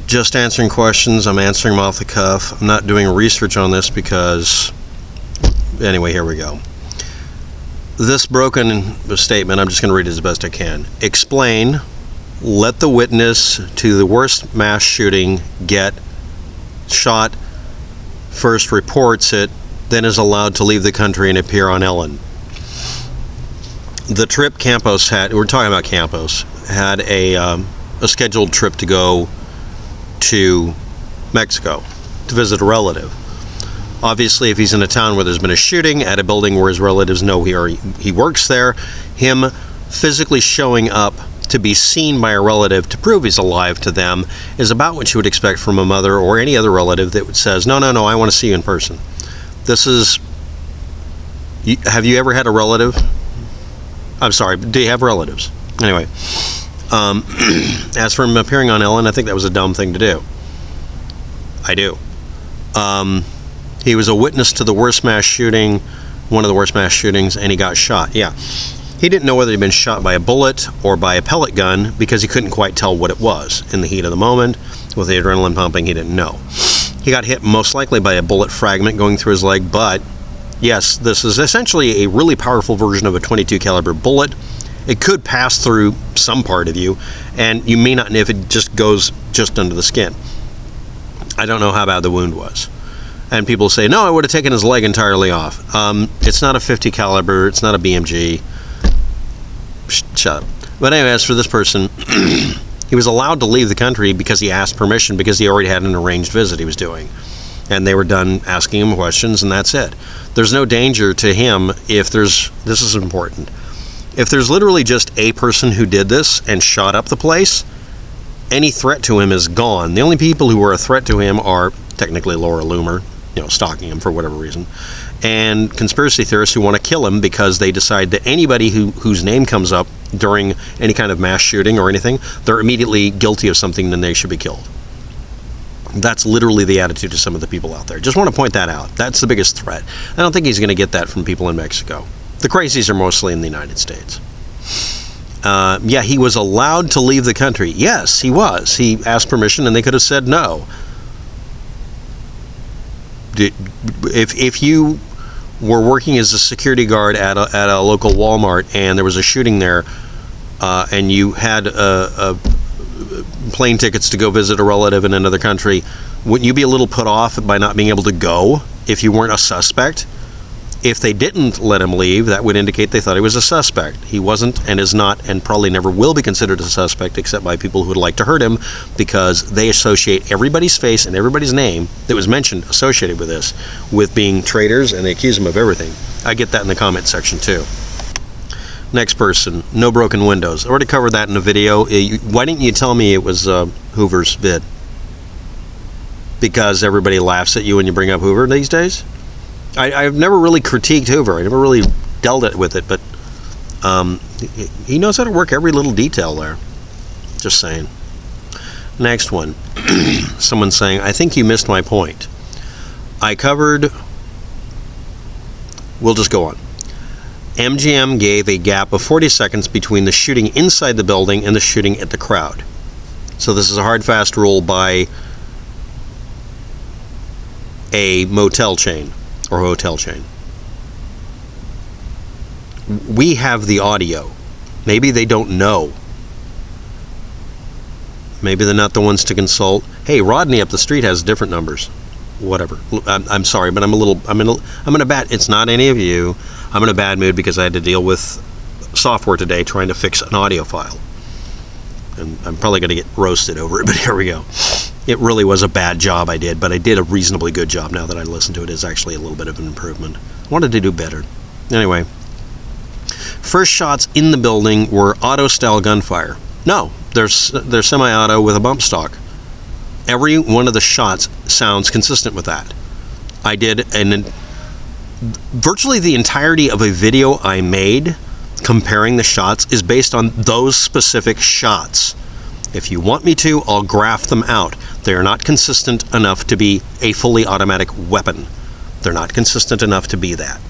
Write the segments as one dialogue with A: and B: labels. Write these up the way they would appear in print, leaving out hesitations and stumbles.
A: just answering questions. I'm answering them off the cuff. I'm not doing research on this because, anyway, here we go. This broken statement, I'm just going to read it as best I can. Explain, let the witness to the worst mass shooting get shot, first reports it, then is allowed to leave the country and appear on Ellen. The trip Campos had, we're talking about Campos, had a scheduled trip to go to Mexico to visit a relative. Obviously, if he's in a town where there's been a shooting at a building where his relatives know he works there, him physically showing up to be seen by a relative to prove he's alive to them is about what you would expect from a mother or any other relative that says, no, I want to see you in person. This is... Have you ever had a relative? I'm sorry, do you have relatives? Anyway, as for him appearing on Ellen, I think that was a dumb thing to do. I do. He was a witness to the worst mass shooting, one of the worst mass shootings, and he got shot. Yeah. He didn't know whether he'd been shot by a bullet or by a pellet gun because he couldn't quite tell what it was. In the heat of the moment, with the adrenaline pumping, he didn't know. He got hit most likely by a bullet fragment going through his leg, but yes, this is essentially a really powerful version of a .22 caliber bullet. It could pass through some part of you, and you may not know if it just goes just under the skin. I don't know how bad the wound was. And people say, no, I would have taken his leg entirely off. It's not a .50 caliber. It's not a BMG. Shut up. But anyway, as for this person, he was allowed to leave the country because he asked permission because he already had an arranged visit he was doing. And they were done asking him questions, and that's it. There's no danger to him if there's... This is important. If there's literally just a person who did this and shot up the place, any threat to him is gone. The only people who are a threat to him are technically Laura Loomer, stalking him for whatever reason, and conspiracy theorists who want to kill him because they decide that anybody whose name comes up during any kind of mass shooting or anything, they're immediately guilty of something and they should be killed. That's literally the attitude of some of the people out there. Just want to point that out. That's the biggest threat. I don't think he's going to get that from people in Mexico. The crazies are mostly in the United States. Yeah, he was allowed to leave the country. Yes, he was. He asked permission and they could have said no. If you were working as a security guard at a local Walmart and there was a shooting there, and you had plane tickets to go visit a relative in another country, wouldn't you be a little put off by not being able to go if you weren't a suspect? If they didn't let him leave, that would indicate they thought he was a suspect. He wasn't and is not and probably never will be considered a suspect except by people who would like to hurt him because they associate everybody's face and everybody's name that was mentioned associated with this with being traitors, and they accuse him of everything. I get that in the comment section too. Next person, no broken windows. I already covered that in a video. Why didn't you tell me it was Hoover's vid? Because everybody laughs at you when you bring up Hoover these days? I've never really critiqued Hoover. I never really dealt with it, but he knows how to work every little detail there. Just saying. Next one. Someone saying, I think you missed my point. I covered... We'll just go on. MGM gave a gap of 40 seconds between the shooting inside the building and the shooting at the crowd. So this is a hard, fast rule by a motel chain or hotel chain. We have the audio. Maybe they don't know. Maybe they're not the ones to consult. Hey, Rodney up the street has different numbers. Whatever. I'm sorry, but I'm in a bad... It's not any of you. I'm in a bad mood because I had to deal with software today trying to fix an audio file. And I'm probably going to get roasted over it, but here we go. It really was a bad job I did, but I did a reasonably good job. Now that I listened to it, it's actually a little bit of an improvement. I wanted to do better. Anyway, first shots in the building were auto-style gunfire. No, they're semi-auto with a bump stock. Every one of the shots sounds consistent with that. I did, and virtually the entirety of a video I made comparing the shots is based on those specific shots. If you want me to, I'll graph them out. They are not consistent enough to be a fully automatic weapon. They're not consistent enough to be that.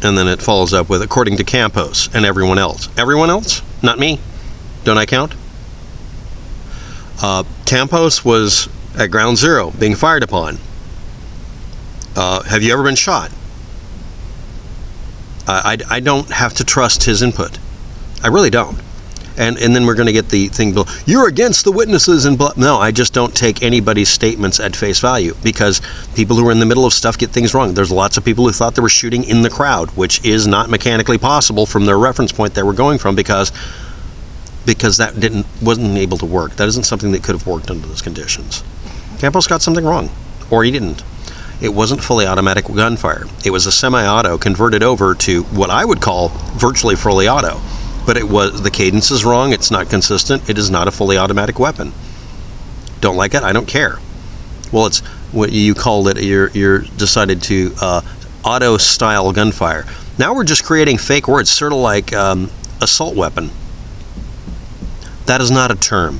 A: And then it follows up with, according to Campos and everyone else. Everyone else? Not me? Don't I count? Campos was at ground zero, being fired upon. Have you ever been shot? I don't have to trust his input. I really don't. And then we're going to get the thing, you're against the witnesses and blah. No, I just don't take anybody's statements at face value, because people who are in the middle of stuff get things wrong. There's lots of people who thought they were shooting in the crowd, which is not mechanically possible from their reference point they were going from, because that wasn't able to work. That isn't something that could have worked under those conditions. Campos got something wrong, or he didn't. It wasn't fully automatic gunfire. It was a semi-auto converted over to what I would call virtually fully auto. But the cadence is wrong. It's not consistent. It is not a fully automatic weapon. Don't like it? I don't care. Well, it's what you called it. You're decided to auto style gunfire. Now we're just creating fake words, sort of like assault weapon. That is not a term.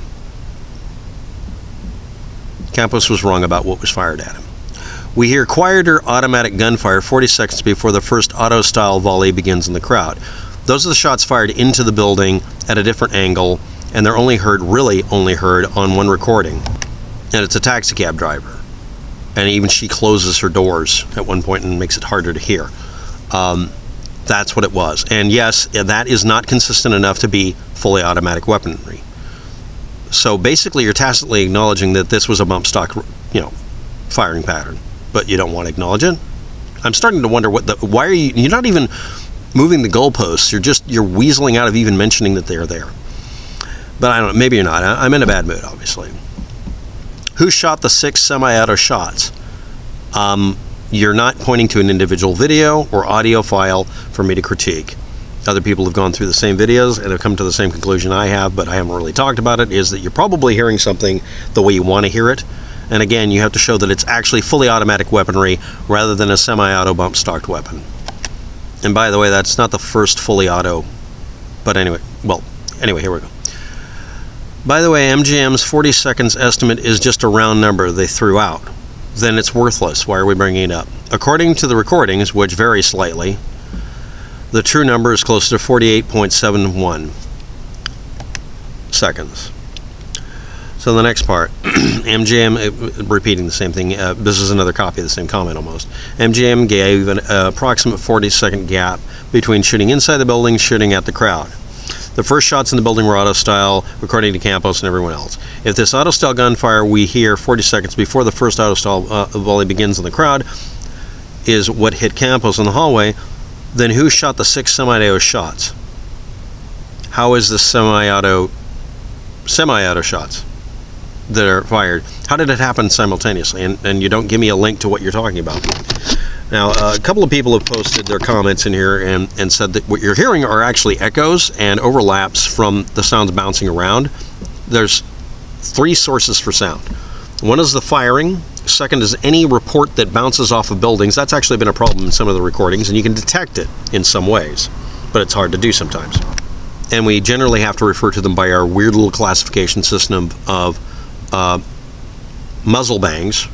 A: Campos was wrong about what was fired at him. We hear quieter automatic gunfire 40 seconds before the first auto style volley begins in the crowd. Those are the shots fired into the building at a different angle, and they're really only heard on one recording. And it's a taxi cab driver. And even she closes her doors at one point and makes it harder to hear. That's what it was. And yes, that is not consistent enough to be fully automatic weaponry. So basically you're tacitly acknowledging that this was a bump stock, firing pattern, but you don't want to acknowledge it. I'm starting to wonder why are you're not even moving the goalposts. You're weaseling out of even mentioning that they're there. But I don't know, maybe you're not. I'm in a bad mood, obviously. Who shot the 6 semi-auto shots? You're not pointing to an individual video or audio file for me to critique. Other people have gone through the same videos and have come to the same conclusion I have, but I haven't really talked about it, is that you're probably hearing something the way you want to hear it. And again, you have to show that it's actually fully automatic weaponry rather than a semi-auto bump-stocked weapon. And by the way, that's not the first fully auto, but anyway, here we go. By the way, MGM's 40 seconds estimate is just a round number they threw out. Then it's worthless. Why are we bringing it up? According to the recordings, which vary slightly, the true number is closer to 48.71 seconds. So the next part, MGM, repeating the same thing, this is another copy of the same comment almost. MGM gave an approximate 40-second gap between shooting inside the building and shooting at the crowd. The first shots in the building were auto-style, according to Campos and everyone else. If this auto-style gunfire we hear 40 seconds before the first auto-style volley begins in the crowd is what hit Campos in the hallway, then who shot the 6 semi-auto shots? How is this semi-auto shots that are fired? How did it happen simultaneously? And you don't give me a link to what you're talking about. Now, a couple of people have posted their comments in here and said that what you're hearing are actually echoes and overlaps from the sounds bouncing around. There's 3 sources for sound. One is the firing. Second is any report that bounces off of buildings. That's actually been a problem in some of the recordings, and you can detect it in some ways, but it's hard to do sometimes. And we generally have to refer to them by our weird little classification system of muzzle bangs,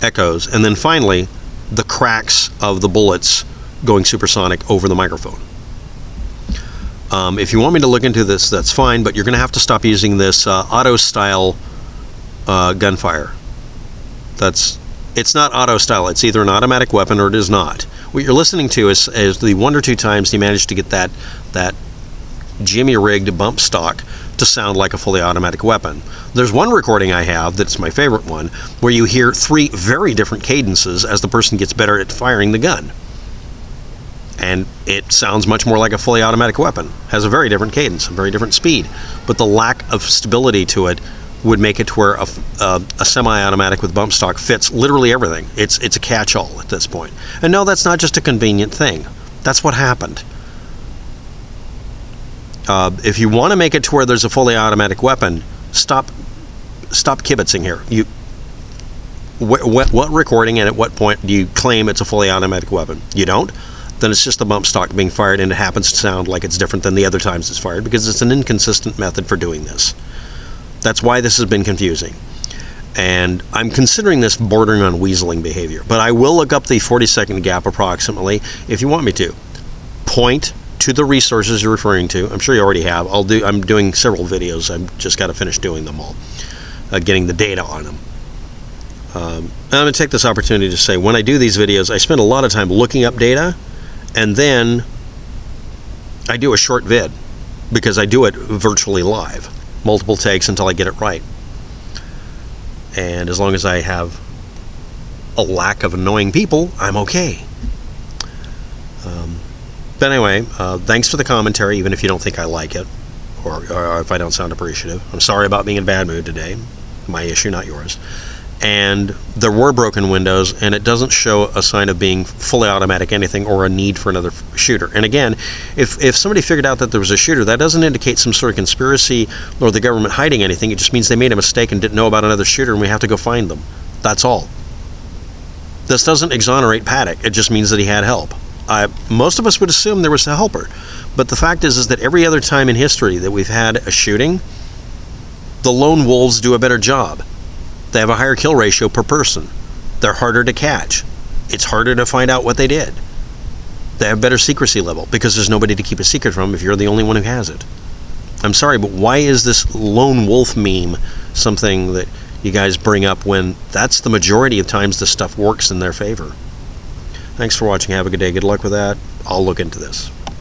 A: echoes, and then finally the cracks of the bullets going supersonic over the microphone. If you want me to look into this, that's fine, but you're going to have to stop using this auto-style gunfire. It's not auto-style. It's either an automatic weapon or it is not. What you're listening to is the 1 or 2 times he managed to get that jimmy-rigged bump stock to sound like a fully automatic weapon. There's one recording I have that's my favorite one, where you hear 3 very different cadences as the person gets better at firing the gun. And it sounds much more like a fully automatic weapon. Has a very different cadence, a very different speed. But the lack of stability to it would make it to where a semi-automatic with bump stock fits literally everything. It's a catch-all at this point. And no, that's not just a convenient thing. That's what happened. If you want to make it to where there's a fully automatic weapon, stop kibitzing here. What recording and at what point do you claim it's a fully automatic weapon? You don't? Then it's just the bump stock being fired, and it happens to sound like it's different than the other times it's fired, because it's an inconsistent method for doing this. That's why this has been confusing. And I'm considering this bordering on weaseling behavior. But I will look up the 40-second gap approximately if you want me to. Point to the resources you're referring to. I'm sure you already have. I'm doing several videos. I've just got to finish doing them all, getting the data on them. And I'm going to take this opportunity to say, when I do these videos, I spend a lot of time looking up data, and then I do a short vid, because I do it virtually live, multiple takes until I get it right. And as long as I have a lack of annoying people, I'm okay. But anyway, thanks for the commentary, even if you don't think I like it, or if I don't sound appreciative. I'm sorry about being in a bad mood today. My issue, not yours. And there were broken windows, and it doesn't show a sign of being fully automatic anything or a need for another shooter. And again, if somebody figured out that there was a shooter, that doesn't indicate some sort of conspiracy or the government hiding anything. It just means they made a mistake and didn't know about another shooter, and we have to go find them. That's all. This doesn't exonerate Paddock. It just means that he had help. Most of us would assume there was a helper. But the fact is that every other time in history that we've had a shooting, the lone wolves do a better job. They have a higher kill ratio per person. They're harder to catch. It's harder to find out what they did. They have better secrecy level because there's nobody to keep a secret from if you're the only one who has it. I'm sorry, but why is this lone wolf meme something that you guys bring up when that's the majority of times this stuff works in their favor? Thanks for watching. Have a good day. Good luck with that. I'll look into this.